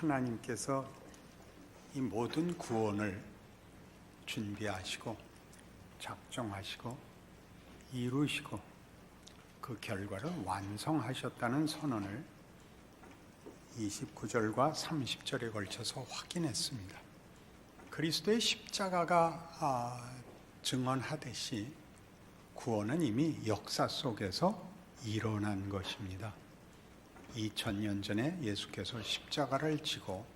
하나님께서 이 모든 구원을 준비하시고 작정하시고 이루시고 그 결과를 완성하셨다는 선언을 29절과 30절에 걸쳐서 확인했습니다. 그리스도의 십자가가 증언하듯이 구원은 이미 역사 속에서 일어난 것입니다. 2000년 전에 예수께서 십자가를 지고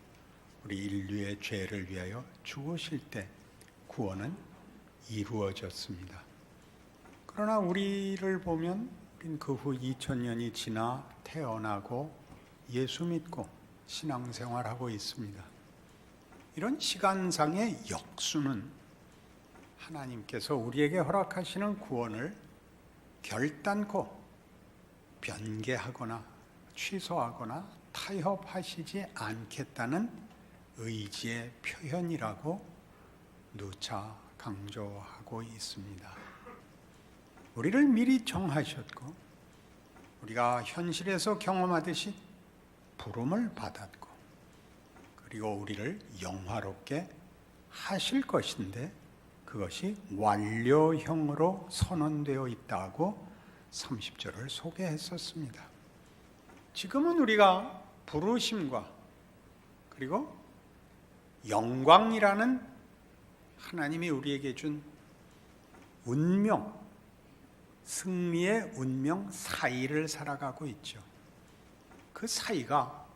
우리 인류의 죄를 위하여 죽으실 때 구원은 이루어졌습니다. 그러나 우리를 보면 그 후 2000년이 지나 태어나고 예수 믿고 신앙생활하고 있습니다. 이런 시간상의 역수는 하나님께서 우리에게 허락하시는 구원을 결단코 변개하거나 취소하거나 타협하시지 않겠다는 의지의 표현이라고 누차 강조하고 있습니다. 우리를 미리 정하셨고 우리가 현실에서 경험하듯이 부름을 받았고 그리고 우리를 영화롭게 하실 것인데 그것이 완료형으로 선언되어 있다고 30절을 소개했었습니다. 지금은 우리가 부르심과 그리고 영광이라는 하나님이 우리에게 준 운명, 승리의 운명 사이를 살아가고 있죠. 그 사이가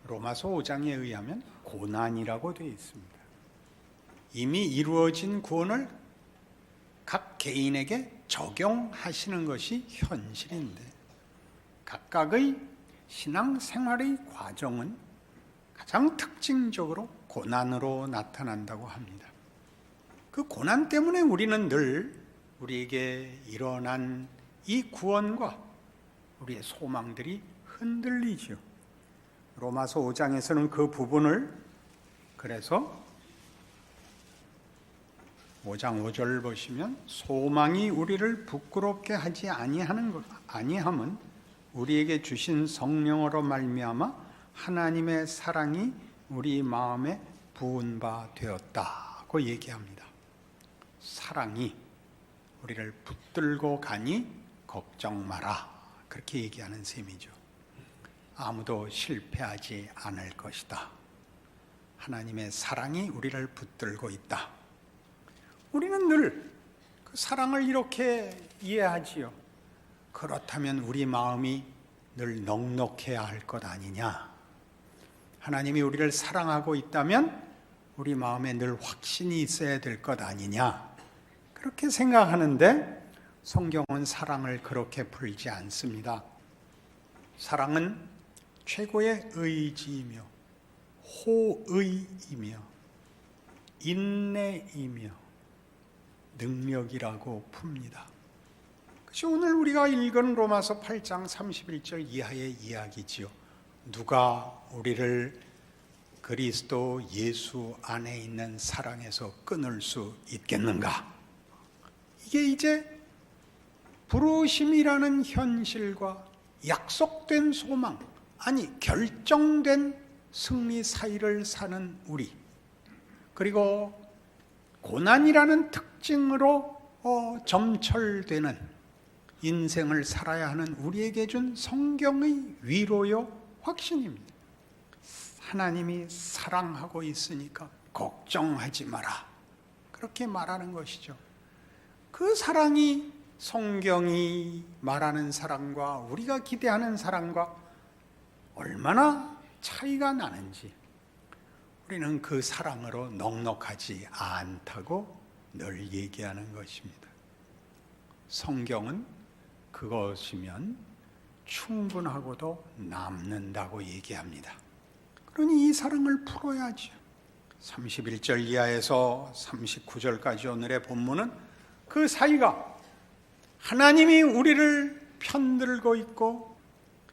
로마서 5장에 의하면 고난이라고 되어 있습니다. 이미 이루어진 구원을 각 개인에게 적용하시는 것이 현실인데 각각의 신앙생활의 과정은 가장 특징적으로 고난으로 나타난다고 합니다. 그 고난 때문에 우리는 늘 우리에게 일어난 이 구원과 우리의 소망들이 흔들리죠. 로마서 5장에서는 그 부분을 그래서 5장 5절 보시면 소망이 우리를 부끄럽게 하지 아니함은 우리에게 주신 성령으로 말미암아 하나님의 사랑이 우리 마음에 부은 바 되었다고 얘기합니다. 사랑이 우리를 붙들고 가니 걱정 마라 그렇게 얘기하는 셈이죠. 아무도 실패하지 않을 것이다. 하나님의 사랑이 우리를 붙들고 있다. 우리는 늘 그 사랑을 이렇게 이해하지요. 그렇다면 우리 마음이 늘 넉넉해야 할 것 아니냐. 하나님이 우리를 사랑하고 있다면 우리 마음에 늘 확신이 있어야 될 것 아니냐. 그렇게 생각하는데 성경은 사랑을 그렇게 풀지 않습니다. 사랑은 최고의 의지이며 호의이며 인내이며 능력이라고 풉니다. 그것이 오늘 우리가 읽은 로마서 8장 31절 이하의 이야기지요. 누가 우리를 그리스도 예수 안에 있는 사랑에서 끊을 수 있겠는가? 이게 이제 부르심이라는 현실과 약속된 소망, 아니 결정된 승리 사이를 사는 우리, 그리고 고난이라는 특징으로 점철되는 인생을 살아야 하는 우리에게 준 성경의 위로요 확신입니다. 하나님이 사랑하고 있으니까 걱정하지 마라. 그렇게 말하는 것이죠. 그 사랑이 성경이 말하는 사랑과 우리가 기대하는 사랑과 얼마나 차이가 나는지 우리는 그 사랑으로 넉넉하지 않다고 늘 얘기하는 것입니다. 성경은 그것이면 충분하고도 남는다고 얘기합니다. 그러니 이 사랑을 풀어야죠. 31절 이하에서 39절까지 오늘의 본문은 그 사이가 하나님이 우리를 편들고 있고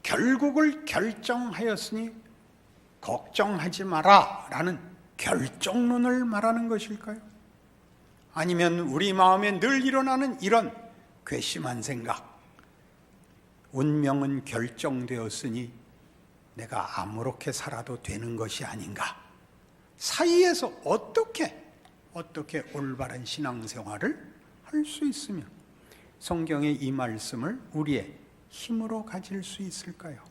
결국을 결정하였으니 걱정하지 마라 라는 결정론을 말하는 것일까요? 아니면 우리 마음에 늘 일어나는 이런 괘씸한 생각, 운명은 결정되었으니 내가 아무렇게 살아도 되는 것이 아닌가? 사이에서 어떻게 올바른 신앙생활을 할 수 있으며 성경의 이 말씀을 우리의 힘으로 가질 수 있을까요?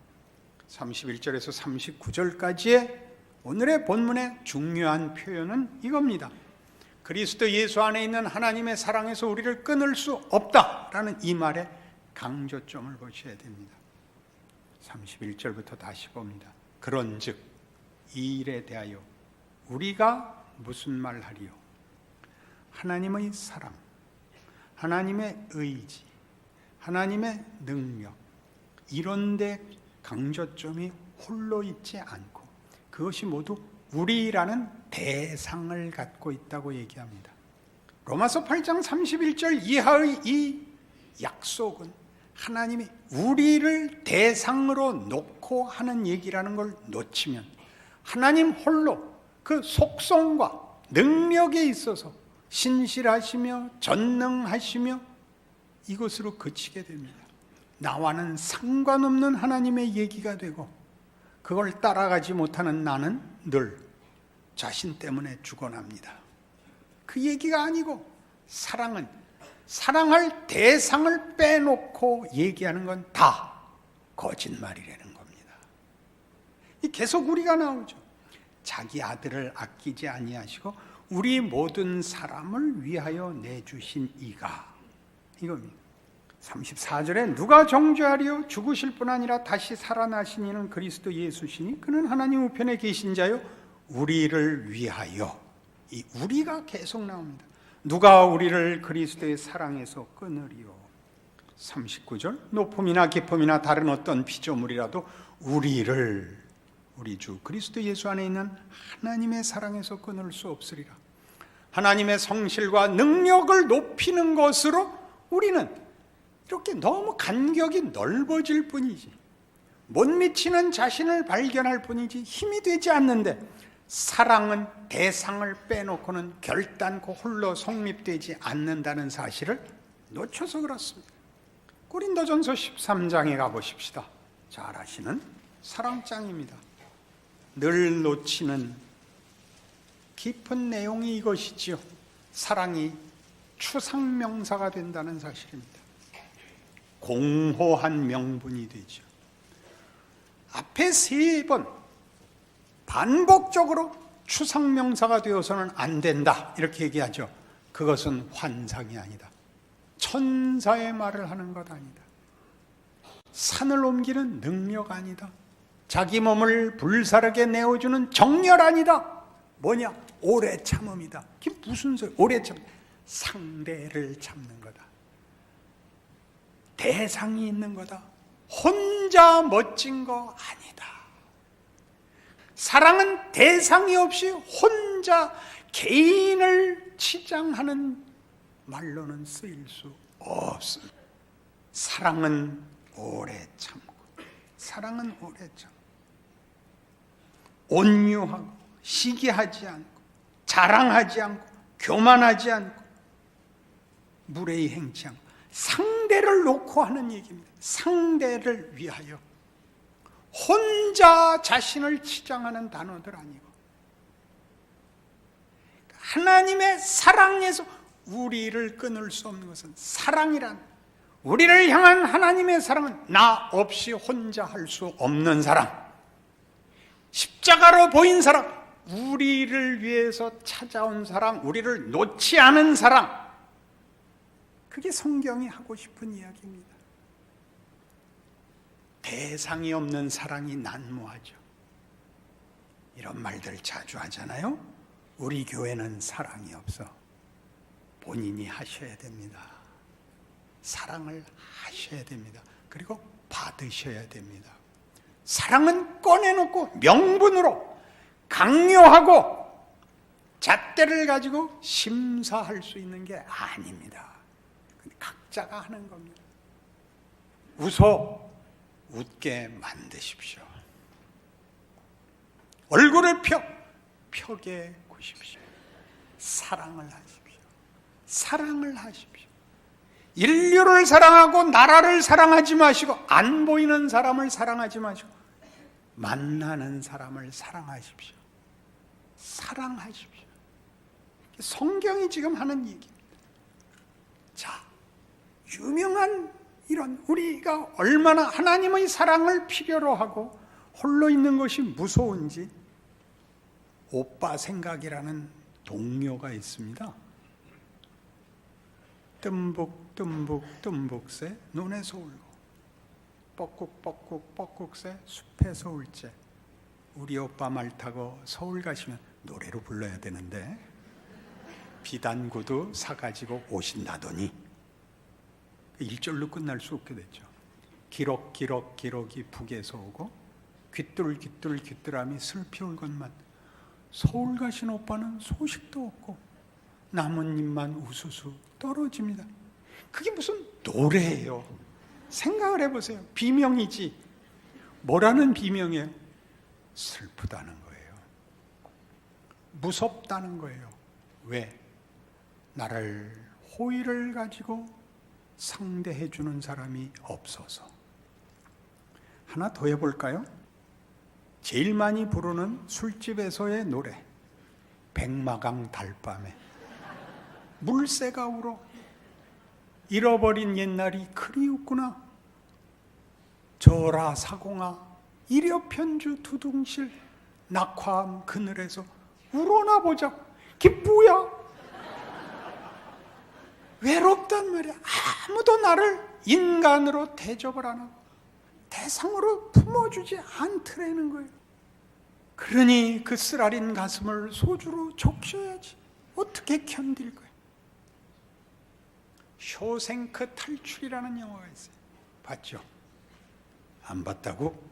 31절에서 39절까지의 오늘의 본문의 중요한 표현은 이겁니다. 그리스도 예수 안에 있는 하나님의 사랑에서 우리를 끊을 수 없다라는 이 말의 강조점을 보셔야 됩니다. 31절부터 다시 봅니다. 그런즉 이 일에 대하여 우리가 무슨 말하리요? 하나님의 사랑, 하나님의 의지, 하나님의 능력, 이런 데 강조점이 홀로 있지 않고 그것이 모두 우리라는 대상을 갖고 있다고 얘기합니다. 로마서 8장 31절 이하의 이 약속은 하나님이 우리를 대상으로 놓고 하는 얘기라는 걸 놓치면 하나님 홀로 그 속성과 능력에 있어서 신실하시며 전능하시며 이것으로 그치게 됩니다. 나와는 상관없는 하나님의 얘기가 되고 그걸 따라가지 못하는 나는 늘 자신 때문에 죽어납니다. 그 얘기가 아니고 사랑은 사랑할 대상을 빼놓고 얘기하는 건 다 거짓말이라는 겁니다. 계속 우리가 나오죠. 자기 아들을 아끼지 아니하시고 우리 모든 사람을 위하여 내주신 이가, 이겁니다. 34절에 누가 정죄하리요? 죽으실 뿐 아니라 다시 살아나신 이는 그리스도 예수시니 그는 하나님 우편에 계신 자요 우리를 위하여. 이 우리가 계속 나옵니다. 누가 우리를 그리스도의 사랑에서 끊으리요? 39절 높음이나 깊음이나 다른 어떤 피조물이라도 우리를 우리 주 그리스도 예수 안에 있는 하나님의 사랑에서 끊을 수 없으리라. 하나님의 성실과 능력을 높이는 것으로 우리는 이렇게 너무 간격이 넓어질 뿐이지, 못 미치는 자신을 발견할 뿐이지 힘이 되지 않는데, 사랑은 대상을 빼놓고는 결단코 홀로 성립되지 않는다는 사실을 놓쳐서 그렇습니다. 고린도전서 13장에 가보십시다. 잘 아시는 사랑장입니다. 늘 놓치는 깊은 내용이 이것이지요. 사랑이 추상명사가 된다는 사실입니다. 공호한 명분이 되죠. 앞에 3번 반복적으로 추상명사가 되어서는 안 된다 이렇게 얘기하죠. 그것은 환상이 아니다. 천사의 말을 하는 것 아니다. 산을 옮기는 능력 아니다. 자기 몸을 불사르게 내어주는 정열 아니다. 뭐냐? 오래 참음이다. 그게 무슨 소리? 오래 참, 상대를 참는 거다. 대상이 있는 거다. 혼자 멋진 거 아니다. 사랑은 대상이 없이 혼자 개인을 치장하는 말로는 쓰일 수 없습니다. 사랑은 오래 참고, 사랑은 오래 참고, 온유하고, 시기하지 않고, 자랑하지 않고, 교만하지 않고, 무례히 행치 않고, 상대를 놓고 하는 얘기입니다. 상대를 위하여. 혼자 자신을 치장하는 단어들 아니고, 하나님의 사랑에서 우리를 끊을 수 없는 것은 사랑이란, 우리를 향한 하나님의 사랑은 나 없이 혼자 할 수 없는 사랑, 십자가로 보인 사랑, 우리를 위해서 찾아온 사랑, 우리를 놓지 않은 사랑, 그게 성경이 하고 싶은 이야기입니다. 대상이 없는 사랑이 난무하죠. 이런 말들 자주 하잖아요. 우리 교회는 사랑이 없어. 본인이 하셔야 됩니다. 사랑을 하셔야 됩니다. 그리고 받으셔야 됩니다. 사랑은 꺼내놓고 명분으로 강요하고 잣대를 가지고 심사할 수 있는 게 아닙니다. 각자가 하는 겁니다. 웃게 만드십시오. 얼굴을 펴게 구십시오. 사랑을 하십시오. 사랑을 하십시오. 인류를 사랑하고 나라를 사랑하지 마시고, 안 보이는 사람을 사랑하지 마시고, 만나는 사람을 사랑하십시오. 사랑하십시오. 성경이 지금 하는 얘기입니다. 자, 유명한 이런 우리가 얼마나 하나님의 사랑을 필요로 하고 홀로 있는 것이 무서운지 오빠 생각이라는 동료가 있습니다. 뜸북새 눈에서 울고 뻐꾹뻐꾹새 숲에서 울재. 우리 오빠 말 타고 서울 가시면 노래로 불러야 되는데 비단구도 사가지고 오신다더니 1절로 끝날 수 없게 됐죠. 기럭이 북에서 오고 귀뚤귀뚤함이 슬피 울건만. 서울 가신 오빠는 소식도 없고 나뭇잎만 우수수 떨어집니다. 그게 무슨 노래예요? 생각을 해보세요. 비명이지. 뭐라는 비명이에요? 슬프다는 거예요. 무섭다는 거예요. 왜? 나를 호의를 가지고 상대해 주는 사람이 없어서. 하나 더 해볼까요? 제일 많이 부르는 술집에서의 노래, 백마강 달밤에. 물새가 울어. 잃어버린 옛날이 그리웠구나. 저라 사공아 이려 편주 두둥실 낙화암 그늘에서 울어나 보자. 그게 뭐야? 외롭단 말이야. 아무도 나를 인간으로 대접을 안 하고 대상으로 품어주지 않더라는 거예요. 그러니 그 쓰라린 가슴을 소주로 적셔야지. 어떻게 견딜 거예요? 쇼생크 탈출이라는 영화가 있어요. 봤죠? 안 봤다고?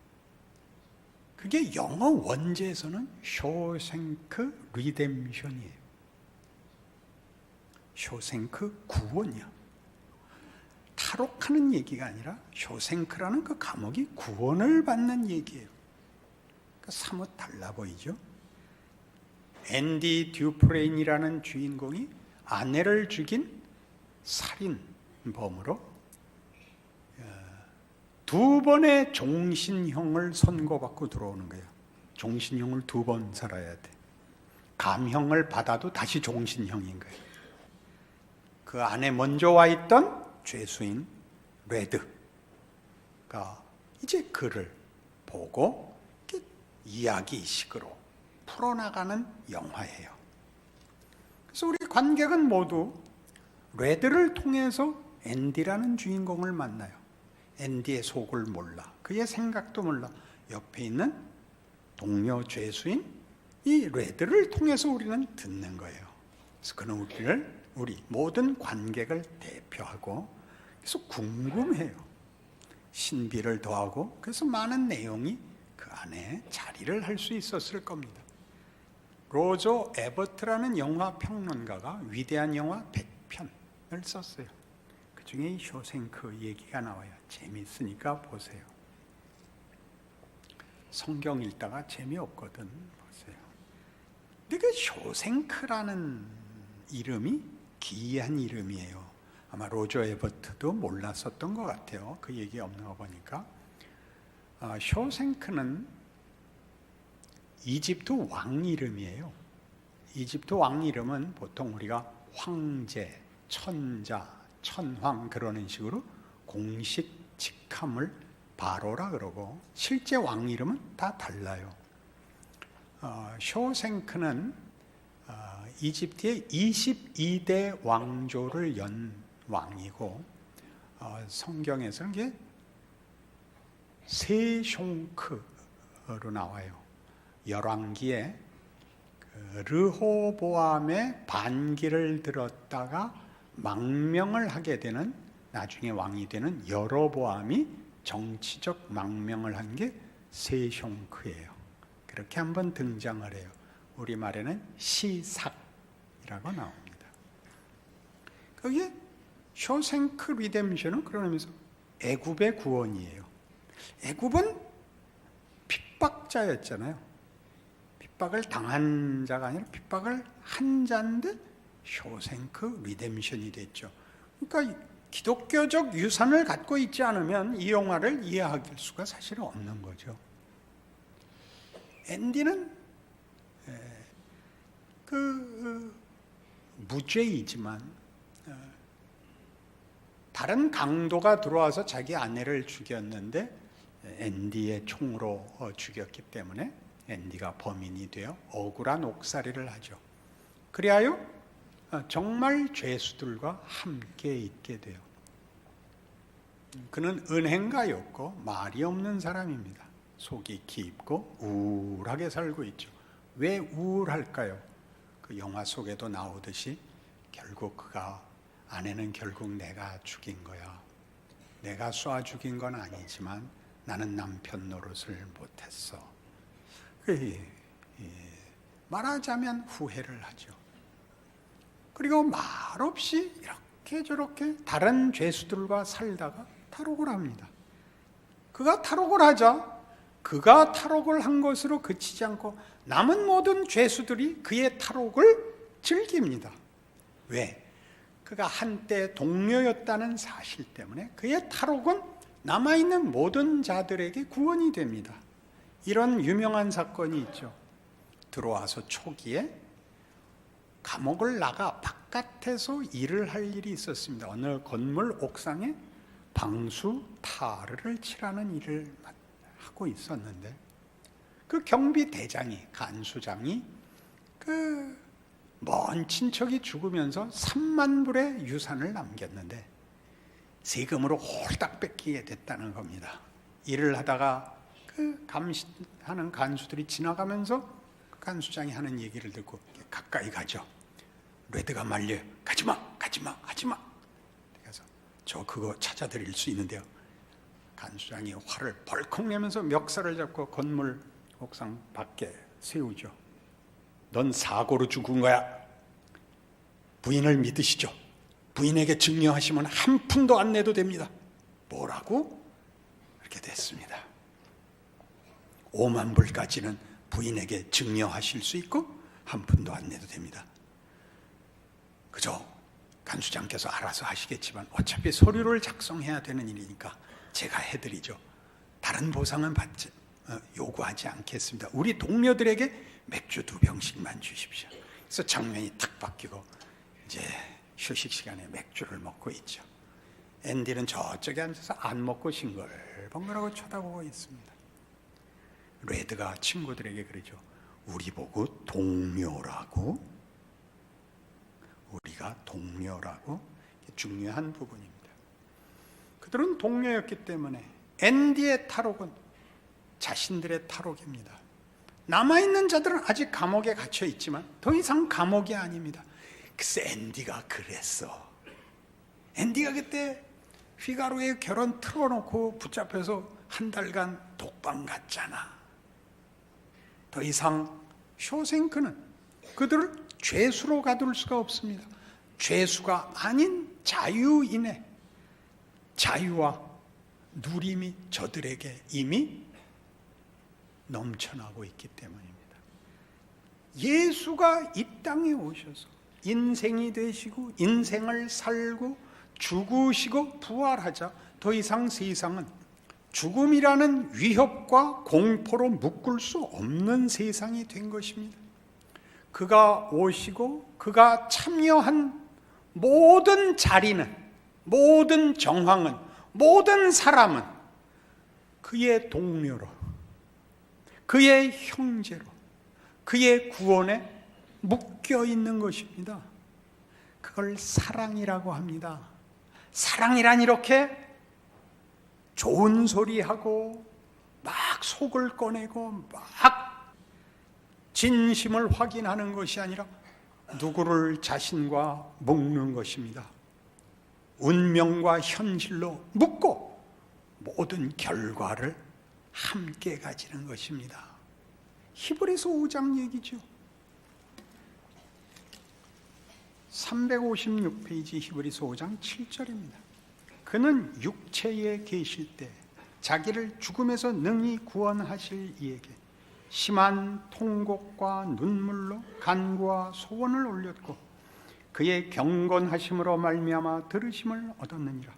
그게 영어 원제에서는 쇼생크 리뎀션이에요. 쇼생크 구원이야. 탈옥하는 얘기가 아니라 쇼생크라는 그 감옥이 구원을 받는 얘기예요. 그러니까 사뭇 달라 보이죠? 앤디 듀프레인이라는 주인공이 아내를 죽인 살인범으로 2번의 종신형을 선고받고 들어오는 거예요. 종신형을 2번 살아야 돼. 감형을 받아도 다시 종신형인 거예요. 그 안에 먼저 와 있던 죄수인 레드가 이제 그를 보고 이야기식으로 풀어나가는 영화예요. 그래서 우리 관객은 모두 레드를 통해서 앤디라는 주인공을 만나요. 앤디의 속을 몰라. 그의 생각도 몰라. 옆에 있는 동료 죄수인 이 레드를 통해서 우리는 듣는 거예요. 그래서 그는 우리 모든 관객을 대표하고 그래서 궁금해요. 신비를 더하고 그래서 많은 내용이 그 안에 자리를 할 수 있었을 겁니다. 로저 에버트라는 영화 평론가가 위대한 영화 100편을 썼어요. 그 중에 이 쇼생크 얘기가 나와요. 재미있으니까 보세요. 성경 읽다가 재미없거든. 보세요. 근데 그 쇼생크라는 이름이 기이한 이름이에요. 아마 로저 에버트도 몰랐었던 것 같아요. 그 얘기 없는 거 보니까. 쇼생크는 이집트 왕 이름이에요. 이집트 왕 이름은 보통 우리가 황제, 천자, 천황 그러는 식으로 공식 직함을 바로라 그러고 실제 왕 이름은 다 달라요. 쇼생크는 이집트의 22대 왕조를 연 왕이고 성경에서는 이게 세숑크로 나와요. 열왕기에 르호보암의 반기를 들었다가 망명을 하게 되는 나중에 왕이 되는 여로보암이 정치적 망명을 한 게 세숑크예요. 그렇게 한번 등장을 해요. 우리말에는 시삭이라고 나옵니다. 거기에 쇼생크 리뎀션은 그런 의미에서 애굽의 구원이에요. 애굽은 핍박자였잖아요. 핍박을 당한 자가 아니라 핍박을 한 자인데 쇼생크 리뎀션이 됐죠. 그러니까 기독교적 유산을 갖고 있지 않으면 이 영화를 이해할 수가 사실 없는 거죠. 앤디는 무죄이지만 다른 강도가 들어와서 자기 아내를 죽였는데 앤디의 총으로 죽였기 때문에 앤디가 범인이 되어 억울한 옥살이를 하죠. 그리하여 정말 죄수들과 함께 있게 돼요. 그는 은행가였고 말이 없는 사람입니다. 속이 깊고 우울하게 살고 있죠. 왜 우울할까요? 그 영화 속에도 나오듯이 결국 아내는 결국 내가 죽인 거야. 내가 쏴 죽인 건 아니지만 나는 남편 노릇을 못했어. 말하자면 후회를 하죠. 그리고 말없이 이렇게 저렇게 다른 죄수들과 살다가 탈옥을 합니다. 그가 탈옥을 하자 그가 탈옥을 한 것으로 그치지 않고 남은 모든 죄수들이 그의 탈옥을 즐깁니다. 왜? 그가 한때 동료였다는 사실 때문에 그의 탈옥은 남아있는 모든 자들에게 구원이 됩니다. 이런 유명한 사건이 있죠. 들어와서 초기에 감옥을 나가 바깥에서 일을 할 일이 있었습니다. 어느 건물 옥상에 방수 타르를 칠하는 일을 하고 있었는데 그 경비 대장이 간수장이 그 먼 친척이 죽으면서 3만 불의 유산을 남겼는데 세금으로 홀딱 뺏기게 됐다는 겁니다. 일을 하다가 그 감시하는 간수들이 지나가면서 간수장이 하는 얘기를 듣고 가까이 가죠. 레드가 말려 가지마 그래서 저 그거 찾아드릴 수 있는데요. 간수장이 화를 벌컥 내면서 멱살을 잡고 건물 옥상 밖에 세우죠. 넌 사고로 죽은 거야. 부인을 믿으시죠. 부인에게 증여하시면 한 푼도 안 내도 됩니다. 뭐라고? 이렇게 됐습니다. 5만 불까지는 부인에게 증여하실 수 있고 한 푼도 안 내도 됩니다. 그저 간수장께서 알아서 하시겠지만 어차피 서류를 작성해야 되는 일이니까 제가 해드리죠. 다른 보상은 요구하지 않겠습니다. 우리 동료들에게 맥주 2병씩만 주십시오. 그래서 장면이 탁 바뀌고 이제 휴식 시간에 맥주를 먹고 있죠. 앤디는 저쪽에 앉아서 안 먹고 싱글벙글하고 쳐다보고 있습니다. 레드가 친구들에게 그러죠. 우리 보고 동료라고? 우리가 동료라고? 중요한 부분입니다. 그들은 동료였기 때문에 앤디의 탈옥은 자신들의 탈옥입니다. 남아있는 자들은 아직 감옥에 갇혀 있지만 더 이상 감옥이 아닙니다. 글쎄 앤디가 그랬어. 앤디가 그때 피가로의 결혼 틀어놓고 붙잡혀서 한 달간 독방 갔잖아. 더 이상 쇼생크는 그들을 죄수로 가둘 수가 없습니다. 죄수가 아닌 자유인의 자유와 누림이 저들에게 이미 넘쳐나고 있기 때문입니다. 예수가 이 땅에 오셔서 인생이 되시고 인생을 살고 죽으시고 부활하자 더 이상 세상은 죽음이라는 위협과 공포로 묶을 수 없는 세상이 된 것입니다. 그가 오시고 그가 참여한 모든 자리는, 모든 정황은, 모든 사람은 그의 동료로, 그의 형제로, 그의 구원에 묶여 있는 것입니다. 그걸 사랑이라고 합니다. 사랑이란 이렇게 좋은 소리하고 막 속을 꺼내고 막 진심을 확인하는 것이 아니라 누구를 자신과 묶는 것입니다. 운명과 현실로 묶고 모든 결과를 함께 가지는 것입니다. 히브리서 5장 얘기죠. 356페이지 히브리서 5장 7절입니다. 그는 육체에 계실 때 자기를 죽음에서 능히 구원하실 이에게 심한 통곡과 눈물로 간구와 소원을 올렸고 그의 경건하심으로 말미암아 들으심을 얻었느니라.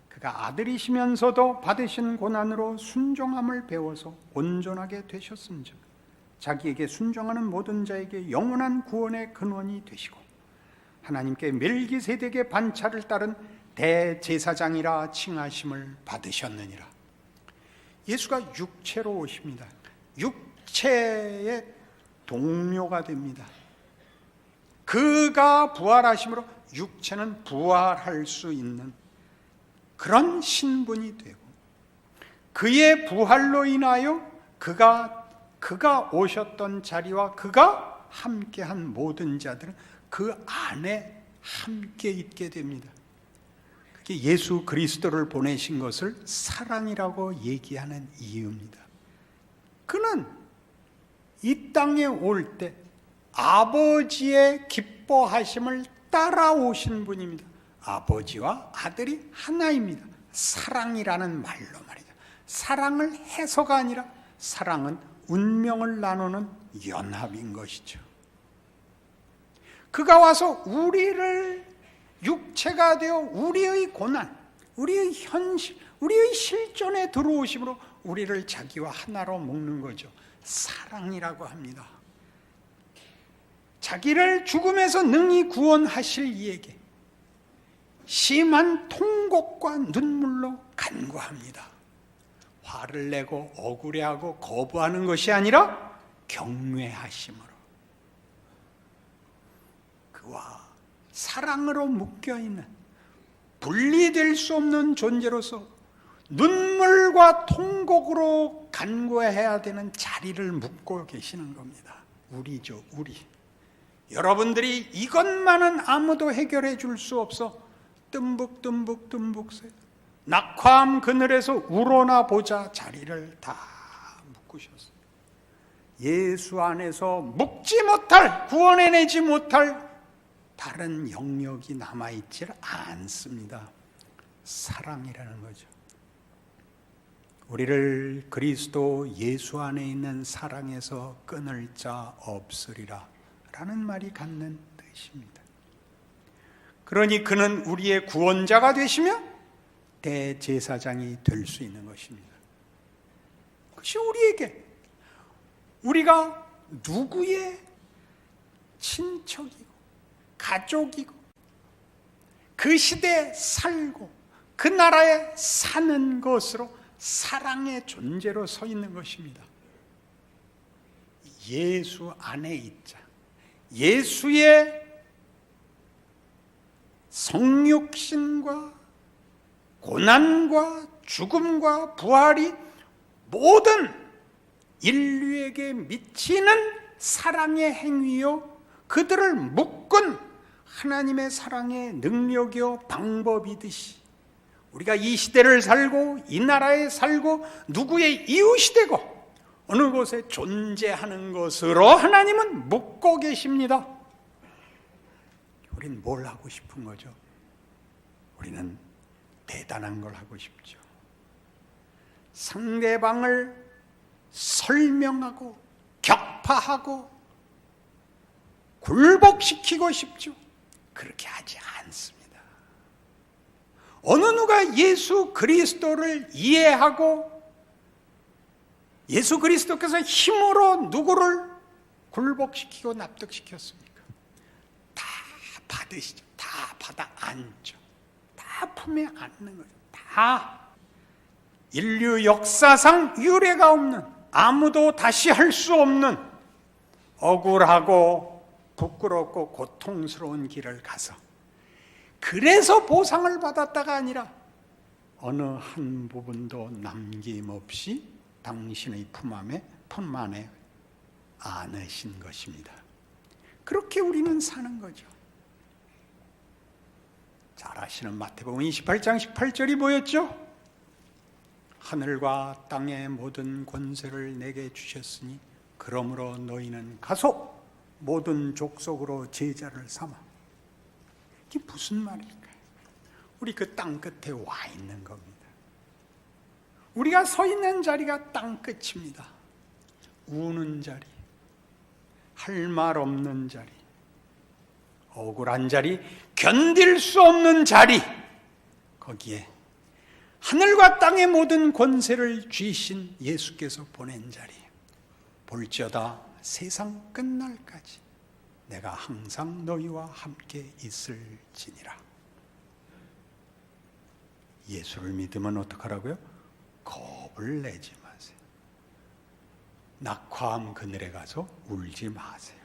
그가 아들이시면서도 받으신 고난으로 순종함을 배워서 온전하게 되셨은즉 자기에게 순종하는 모든 자에게 영원한 구원의 근원이 되시고 하나님께 멜기세덱의 반차를 따른 대제사장이라 칭하심을 받으셨느니라. 예수가 육체로 오십니다. 육체의 동료가 됩니다. 그가 부활하심으로 육체는 부활할 수 있는 그런 신분이 되고, 그의 부활로 인하여 그가 오셨던 자리와 그가 함께한 모든 자들은 그 안에 함께 있게 됩니다. 그게 예수 그리스도를 보내신 것을 사랑이라고 얘기하는 이유입니다. 그는 이 땅에 올 때 아버지의 기뻐하심을 따라오신 분입니다. 아버지와 아들이 하나입니다. 사랑이라는 말로 말이죠. 사랑을 해서가 아니라 사랑은 운명을 나누는 연합인 것이죠. 그가 와서 우리를 육체가 되어 우리의 고난, 우리의 현실, 우리의 실존에 들어오심으로 우리를 자기와 하나로 묶는 거죠. 사랑이라고 합니다. 자기를 죽음에서 능히 구원하실 이에게 심한 통곡과 눈물로 간구합니다. 화를 내고 억울해하고 거부하는 것이 아니라 경외하심으로, 그와 사랑으로 묶여있는 분리될 수 없는 존재로서 눈물과 통곡으로 간구해야 되는 자리를 묵고 계시는 겁니다. 우리죠, 우리. 여러분들이 이것만은 아무도 해결해 줄 수 없어 뜸북 새 낙화암 그늘에서 우러나 보자 자리를 다 묶으셨어요. 예수 안에서 묶지 못할, 구원해내지 못할 다른 영역이 남아있지 않습니다. 사랑이라는 거죠. 우리를 그리스도 예수 안에 있는 사랑에서 끊을 자 없으리라 라는 말이 갖는 뜻입니다. 그러니 그는 우리의 구원자가 되시며 대제사장이 될 수 있는 것입니다. 그것이 우리에게, 우리가 누구의 친척이고 가족이고 그 시대에 살고 그 나라에 사는 것으로 사랑의 존재로 서 있는 것입니다. 예수 안에 있자, 예수의 성육신과 고난과 죽음과 부활이 모든 인류에게 미치는 사랑의 행위요, 그들을 묶은 하나님의 사랑의 능력이요 방법이듯이 우리가 이 시대를 살고 이 나라에 살고 누구의 이웃이 되고 어느 곳에 존재하는 것으로 하나님은 묶고 계십니다. 우린 뭘 하고 싶은 거죠? 우리는 대단한 걸 하고 싶죠. 상대방을 설명하고 격파하고 굴복시키고 싶죠. 그렇게 하지 않습니다. 어느 누가 예수 그리스도를 이해하고 예수 그리스도께서 힘으로 누구를 굴복시키고 납득시켰습니까? 다 받으시죠. 다 받아 안죠. 다 품에 안는 거죠. 다 인류 역사상 유례가 없는, 아무도 다시 할 수 없는 억울하고 부끄럽고 고통스러운 길을 가서 그래서 보상을 받았다가 아니라 어느 한 부분도 남김없이 당신의 품 안에 안으신 것입니다. 그렇게 우리는 사는 거죠. 잘 아시는 마태복음 28장 18절이 뭐였죠? 하늘과 땅의 모든 권세를 내게 주셨으니 그러므로 너희는 가서 모든 족속으로 제자를 삼아. 이게 무슨 말일까요? 우리 그 땅 끝에 와 있는 겁니다. 우리가 서 있는 자리가 땅 끝입니다. 우는 자리, 할 말 없는 자리, 억울한 자리, 견딜 수 없는 자리, 거기에 하늘과 땅의 모든 권세를 쥐신 예수께서 보낸 자리, 볼지어다 세상 끝날까지 내가 항상 너희와 함께 있을지니라. 예수를 믿으면 어떡하라고요? 겁을 내지 마세요. 낙화암 그늘에 가서 울지 마세요.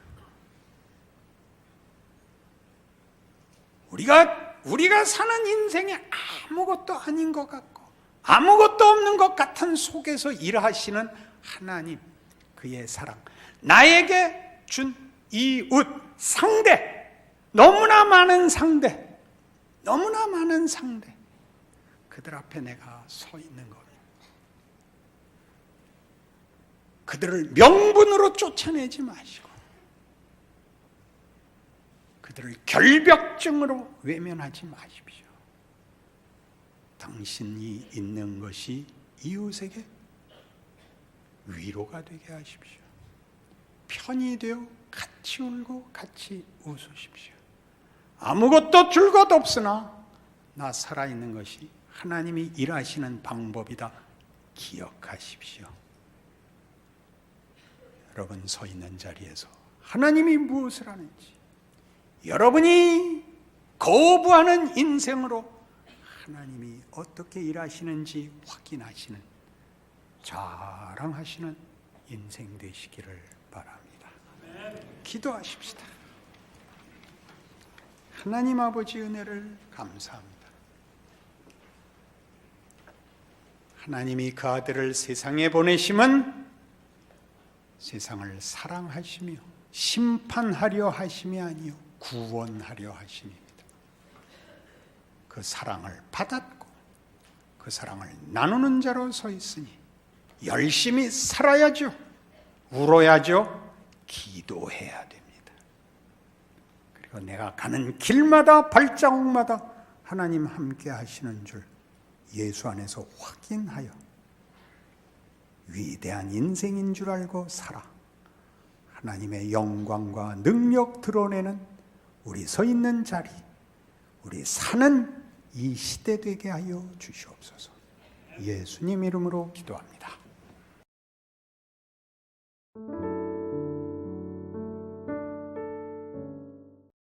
우리가 사는 인생에 아무것도 아닌 것 같고 아무것도 없는 것 같은 속에서 일하시는 하나님, 그의 사랑, 나에게 준 이웃, 상대, 너무나 많은 상대, 그들 앞에 내가 서 있는 겁니다. 그들을 명분으로 쫓아내지 마시고 그들을 결벽증으로 외면하지 마십시오. 당신이 있는 것이 이웃에게 위로가 되게 하십시오. 편이 되어 같이 울고 같이 웃으십시오. 아무것도 줄 것 없으나 나 살아있는 것이 하나님이 일하시는 방법이다 기억하십시오. 여러분 서 있는 자리에서 하나님이 무엇을 하는지, 여러분이 거부하는 인생으로 하나님이 어떻게 일하시는지 확인하시는, 자랑하시는 인생 되시기를 바랍니다. 기도하십시다. 하나님 아버지 은혜를 감사합니다. 하나님이 그 아들을 세상에 보내심은 세상을 사랑하시며 심판하려 하심이 아니요 구원하려 하심입니다. 그 사랑을 받았고 그 사랑을 나누는 자로 서 있으니 열심히 살아야죠. 울어야죠. 기도해야 됩니다. 그리고 내가 가는 길마다 발자국마다 하나님 함께 하시는 줄 예수 안에서 확인하여 위대한 인생인 줄 알고 살아 하나님의 영광과 능력 드러내는 우리 서 있는 자리, 우리 사는 이 시대 되게 하여 주시옵소서. 예수님 이름으로 기도합니다.